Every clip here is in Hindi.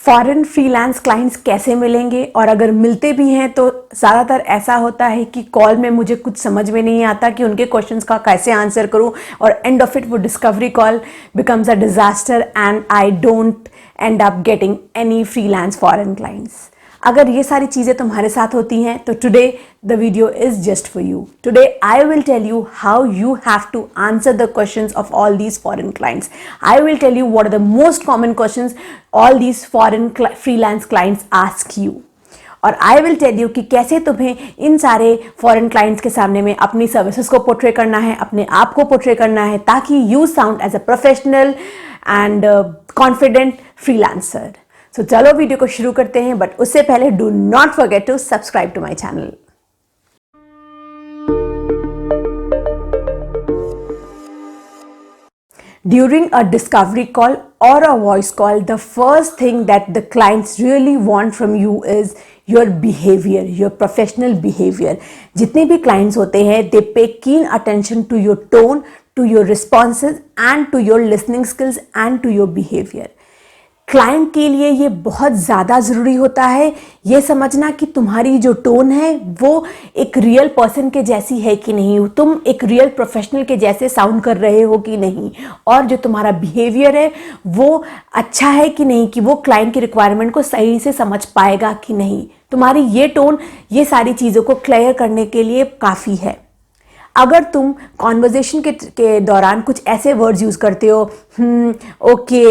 फॉरेन फ्रीलांस क्लाइंट्स कैसे मिलेंगे, और अगर मिलते भी हैं तो ज़्यादातर ऐसा होता है कि कॉल में मुझे कुछ समझ में नहीं आता कि उनके क्वेश्चंस का कैसे आंसर करूं, और एंड ऑफ इट वो discovery call becomes a disaster and I don't end up getting any freelance foreign clients. अगर ये सारी चीज़ें तुम्हारे साथ होती हैं तो today the video is just for you. Today I will tell you how you have to answer the questions of all these foreign clients. I will tell you what are the most common questions all these foreign freelance clients ask you, और आई विल टेल यू कि कैसे तुम्हें इन सारे फॉरेन क्लाइंट्स के सामने में अपनी सर्विसेज को पोर्ट्रे करना है, अपने आप को पोर्ट्रे करना है, ताकि you sound as a professional and confident freelancer. तो चलो वीडियो को शुरू करते हैं, बट उससे पहले do not forget to subscribe to my channel. During a discovery call or a voice call, the first thing that the clients really want from you is your behavior, your professional behavior. जितने भी clients होते हैं, they pay keen attention to your tone, to your responses and to your listening skills and to your behavior. Client के लिए ये बहुत ज़्यादा ज़रूरी होता है ये समझना कि तुम्हारी जो टोन है वो एक रियल पर्सन के जैसी है कि नहीं, तुम एक रियल प्रोफेशनल के जैसे साउंड कर रहे हो कि नहीं, और जो तुम्हारा बिहेवियर है वो अच्छा है कि नहीं, कि वो क्लाइंट की रिक्वायरमेंट को सही से समझ पाएगा कि नहीं। तुम्हारी ये टोन ये सारी चीज़ों को क्लियर करने के लिए काफ़ी है। अगर तुम कॉन्वर्जेशन के दौरान कुछ ऐसे वर्ड्स यूज़ करते हो, okay,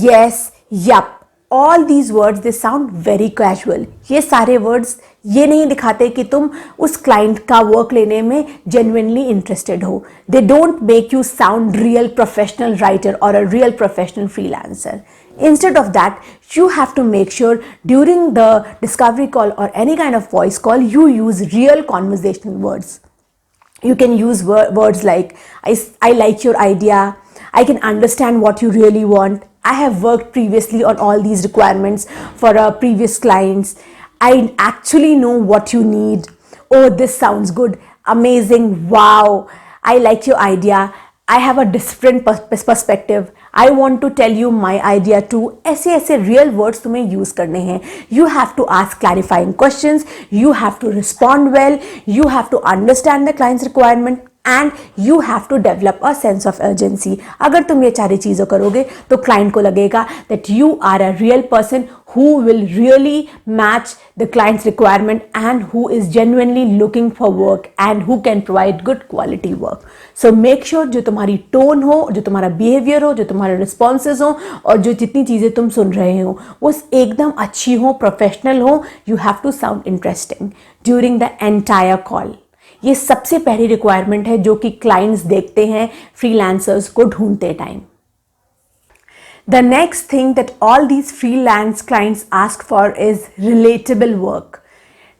yes, yep, all these words they sound very casual. ये सारे वर्ड्स ये नहीं दिखाते कि तुम उस क्लाइंट का वर्क लेने में जेन्युइनली इंटरेस्टेड हो। They don't make you sound real professional writer और a real professional freelancer. Instead of that, you have to make sure during the discovery call or any kind of voice call, you use real conversational words. You can use words like, I like your idea, I can understand what you really want, I have worked previously on all these requirements for previous clients, I actually know what you need, oh this sounds good, amazing, wow, I like your idea, I have a different perspective, I want to tell you my idea too। ऐसे real words तुम्हें use करने हैं। You have to ask clarifying questions, you have to respond well, you have to understand the client's requirement and you have to develop a sense of urgency। अगर तुम ये सारी चीज़ें करोगे तो क्लाइंट को लगेगा that you are a real person who will really match the client's requirement and who is genuinely looking for work and who can provide good quality work। So make sure जो तुम्हारी टोन हो, जो तुम्हारा बिहेवियर हो, जो तुम्हारे रिस्पॉन्सेज हो और जो जितनी चीज़ें तुम सुन रहे हो वो एकदम अच्छी हो, प्रोफेशनल हो। You have to sound interesting during the entire call। ये सबसे पहली रिक्वायरमेंट है जो कि क्लाइंट्स देखते हैं फ्रीलांसर्स को ढूंढते time. The next thing that all these freelance clients ask for is relatable work।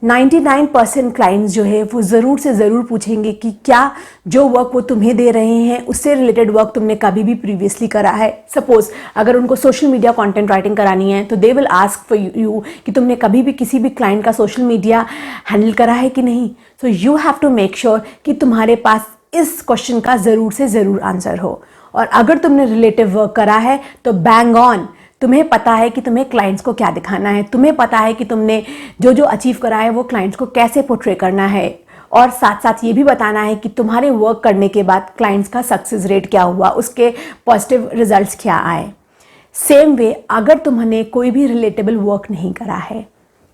99% clients जो है वो ज़रूर से ज़रूर पूछेंगे कि क्या जो वर्क वो तुम्हें दे रहे हैं उससे रिलेटेड वर्क तुमने कभी भी प्रीवियसली करा है। सपोज अगर उनको सोशल मीडिया कंटेंट राइटिंग करानी है तो they will ask for you कि तुमने कभी भी किसी भी क्लाइंट का सोशल मीडिया हैंडल करा है कि नहीं। So you have to make sure कि तुम्हारे पास इस क्वेश्चन का ज़रूर से ज़रूर आंसर हो, और अगर तुमने रिलेटिव वर्क करा है तो बैंग ऑन। तुम्हें पता है कि तुम्हें क्लाइंट्स को क्या दिखाना है, तुम्हें पता है कि तुमने जो जो अचीव करा है वो क्लाइंट्स को कैसे पोर्ट्रे करना है, और साथ साथ ये भी बताना है कि तुम्हारे वर्क करने के बाद क्लाइंट्स का सक्सेस रेट क्या हुआ, उसके पॉजिटिव रिजल्ट्स क्या आए। सेम वे अगर तुमने कोई भी रिलेटेबल वर्क नहीं करा है,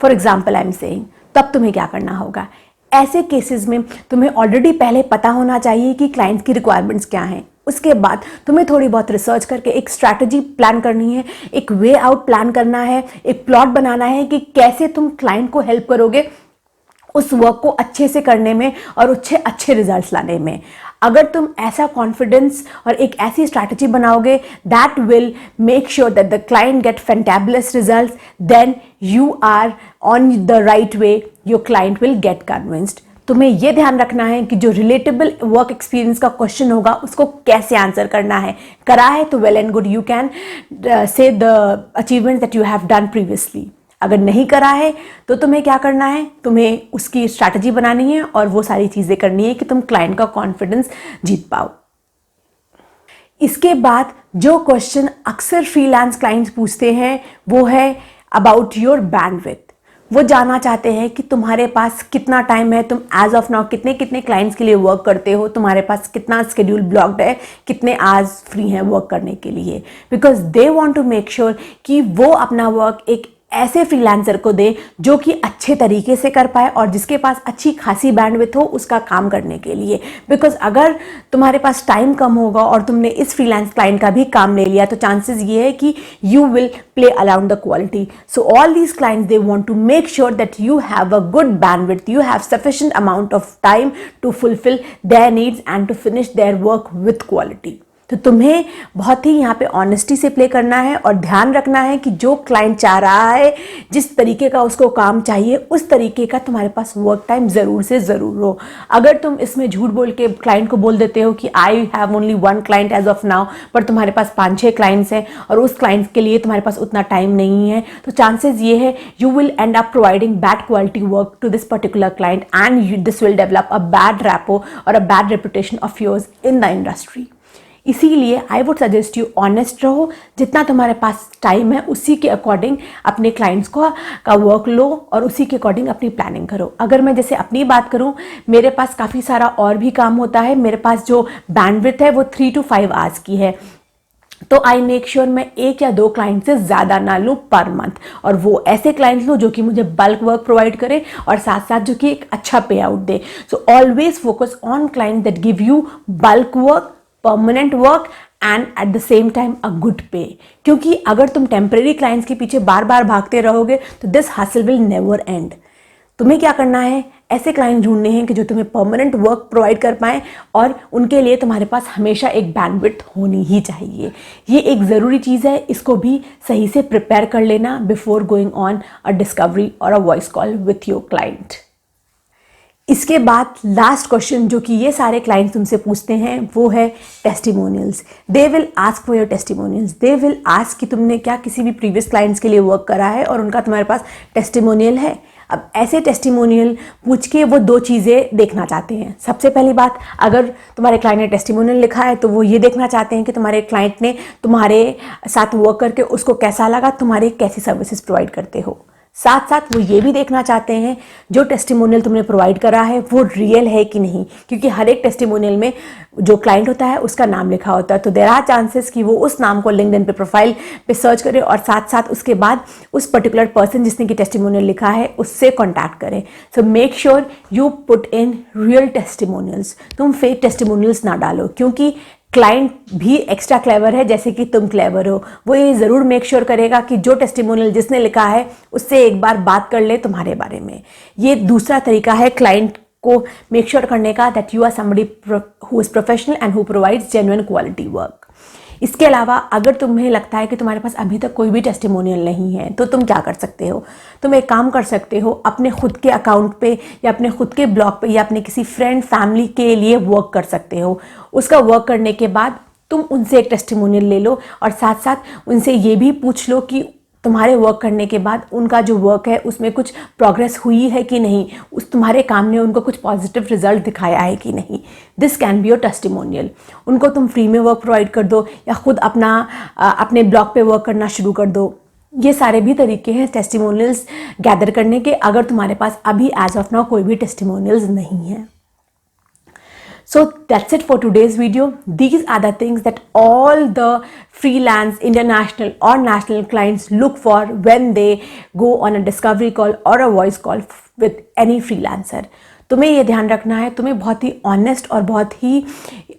for example I am saying, तब तुम्हें क्या करना होगा। ऐसे केसेस में तुम्हें ऑलरेडी पहले पता होना चाहिए कि क्लाइंट्स की रिक्वायरमेंट्स क्या हैं। उसके बाद तुम्हें थोड़ी बहुत रिसर्च करके एक स्ट्रैटेजी प्लान करनी है, एक वे आउट प्लान करना है, एक प्लॉट बनाना है कि कैसे तुम क्लाइंट को हेल्प करोगे उस वर्क को अच्छे से करने में और अच्छे रिजल्ट्स लाने में। अगर तुम ऐसा कॉन्फिडेंस और एक ऐसी स्ट्रैटेजी बनाओगे that will make sure that the client get fantabulous results, then you are on the right way, your client will get convinced. तुम्हें यह ध्यान रखना है कि जो रिलेटेबल वर्क एक्सपीरियंस का क्वेश्चन होगा उसको कैसे आंसर करना है। करा है तो well and good, you can say the achievements that you have done previously. अगर नहीं करा है तो तुम्हें क्या करना है, तुम्हें उसकी स्ट्रैटेजी बनानी है और वो सारी चीज़ें करनी है कि तुम क्लाइंट का कॉन्फिडेंस जीत पाओ। इसके बाद जो क्वेश्चन अक्सर फ्रीलांस क्लाइंट्स पूछते हैं वो है अबाउट योर बैंडविड्थ। वो जानना चाहते हैं कि तुम्हारे पास कितना टाइम है, तुम एज ऑफ नाउ कितने कितने क्लाइंट्स के लिए वर्क करते हो, तुम्हारे पास कितना स्केड्यूल ब्लॉक्ड है, कितने आवर्स फ्री हैं वर्क करने के लिए। Because they want to make sure कि वो अपना वर्क एक ऐसे फ्रीलांसर को दे जो कि अच्छे तरीके से कर पाए और जिसके पास अच्छी खासी बैंडविड्थ हो उसका काम करने के लिए। बिकॉज अगर तुम्हारे पास टाइम कम होगा और तुमने इस फ्रीलांस क्लाइंट का भी काम ले लिया तो चांसेस ये है कि you will play around the quality. So all these clients they want to make sure that you have a good bandwidth, you have sufficient amount of time to fulfill their needs and to finish their work with quality। तो तुम्हें बहुत ही यहाँ पे ऑनेस्टी से प्ले करना है और ध्यान रखना है कि जो क्लाइंट चाह रहा है, जिस तरीके का उसको काम चाहिए, उस तरीके का तुम्हारे पास वर्क टाइम ज़रूर से ज़रूर हो। अगर तुम इसमें झूठ बोल के क्लाइंट को बोल देते हो कि I have only 1 client as of now, पर तुम्हारे पास 5-6 क्लाइंट्स हैं और उस क्लाइंट के लिए तुम्हारे पास उतना टाइम नहीं है, तो चांसेस ये है you will end up providing bad quality work to this particular client and this will develop a bad rapport और a bad reputation of yours in the industry. इसीलिए I would suggest you honest रहो, जितना तुम्हारे पास टाइम है उसी के अकॉर्डिंग अपने क्लाइंट्स का वर्क लो और उसी के अकॉर्डिंग अपनी प्लानिंग करो। अगर मैं जैसे अपनी बात करूं, मेरे पास काफ़ी सारा और भी काम होता है। मेरे पास जो बैंडविड्थ है वो 3 to 5 आवर्स की है, तो आई मेक श्योर मैं 1 या 2 क्लाइंट से ज़्यादा ना लूँ पर मंथ, और वो ऐसे क्लाइंट्स लूँ जो कि मुझे बल्क वर्क प्रोवाइड करे और साथ साथ जो कि एक अच्छा पे out they. So always focus on client that give you bulk work, permanent work and at the same time a good पे। क्योंकि अगर तुम टेम्परेरी क्लाइंट्स के पीछे बार बार भागते रहोगे तो this hustle will never and. तुम्हें क्या करना है, ऐसे क्लाइंट ढूंढने हैं कि जो तुम्हें परमानेंट वर्क प्रोवाइड कर पाएं और उनके लिए तुम्हारे पास हमेशा एक बैंडविड्थ होनी ही चाहिए। ये एक ज़रूरी चीज़ है, इसको भी सही से प्रिपेयर कर लेना before going on a discovery और a voice call with your client. इसके बाद लास्ट क्वेश्चन जो कि ये सारे क्लाइंट्स तुमसे पूछते हैं वो है testimonials. They will ask for your testimonials. They will ask कि तुमने क्या किसी भी प्रीवियस क्लाइंट्स के लिए वर्क करा है और उनका तुम्हारे पास टेस्टिमोनियल है। अब ऐसे टेस्टिमोनियल पूछ के वो 2 चीज़ें देखना चाहते हैं। सबसे पहली बात, अगर तुम्हारे क्लाइंट ने टेस्टिमोनियल लिखा है तो वो ये देखना चाहते हैं कि तुम्हारे क्लाइंट ने तुम्हारे साथ वर्क करके उसको कैसा लगा, तुम्हारे कैसी सर्विसेज प्रोवाइड करते हो। साथ साथ वो ये भी देखना चाहते हैं जो टेस्टिमोनियल तुमने प्रोवाइड करा है वो रियल है कि नहीं, क्योंकि हर एक टेस्टिमोनियल में जो क्लाइंट होता है उसका नाम लिखा होता है। तो देयर आर चांसेस कि वो उस नाम को लिंक्डइन पे प्रोफाइल पे सर्च करे और साथ साथ उसके बाद उस पर्टिकुलर पर्सन जिसने कि टेस्टिमोनियल लिखा है उससे कॉन्टैक्ट करें। So make sure you put in real testimonials. तुम फेक टेस्टिमोनियल्स ना डालो, क्योंकि क्लाइंट भी एक्स्ट्रा क्लेवर है जैसे कि तुम क्लेवर हो। वो ये ज़रूर मेक श्योर करेगा कि जो टेस्टिमोनियल जिसने लिखा है उससे एक बार बात कर ले तुम्हारे बारे में। ये दूसरा तरीका है क्लाइंट को मेक श्योर करने का that you are somebody who is professional and who provides genuine quality work. इसके अलावा अगर तुम्हें लगता है कि तुम्हारे पास अभी तक कोई भी टेस्टिमोनियल नहीं है तो तुम क्या कर सकते हो, तुम एक काम कर सकते हो, अपने खुद के अकाउंट पे या अपने खुद के ब्लॉग पे या अपने किसी फ्रेंड फैमिली के लिए वर्क कर सकते हो। उसका वर्क करने के बाद तुम उनसे एक टेस्टिमोनियल ले लो और साथ साथ उनसे ये भी पूछ लो कि तुम्हारे वर्क करने के बाद उनका जो वर्क है उसमें कुछ प्रोग्रेस हुई है कि नहीं, उस तुम्हारे काम ने उनको कुछ पॉजिटिव रिजल्ट दिखाया है कि नहीं। This can be your testimonial. उनको तुम फ्री में वर्क प्रोवाइड कर दो या खुद अपने ब्लॉग पे वर्क करना शुरू कर दो। ये सारे भी तरीके हैं टेस्टिमोनियल्स गैदर करने के, अगर तुम्हारे पास अभी एज ऑफ नाउ कोई भी टेस्टिमोनियल्स नहीं है। So that's it for today's video. These are the things that all the freelance, international or national clients look for when they go on a discovery call or a voice call with any freelancer. तुम्हें ये ध्यान रखना है, तुम्हें बहुत ही ऑनेस्ट और बहुत ही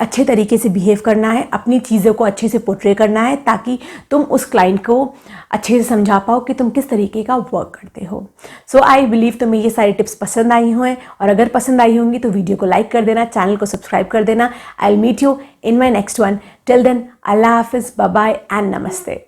अच्छे तरीके से बिहेव करना है, अपनी चीज़ों को अच्छे से पोर्ट्रे करना है ताकि तुम उस क्लाइंट को अच्छे से समझा पाओ कि तुम किस तरीके का वर्क करते हो। सो आई बिलीव तुम्हें ये सारी टिप्स पसंद आई हैं, और अगर पसंद आई होंगी तो वीडियो को लाइक कर देना, चैनल को सब्सक्राइब कर देना। I will meet you in my next one. Till then, अल्लाह हाफिज़, बाय बाय एंड नमस्ते।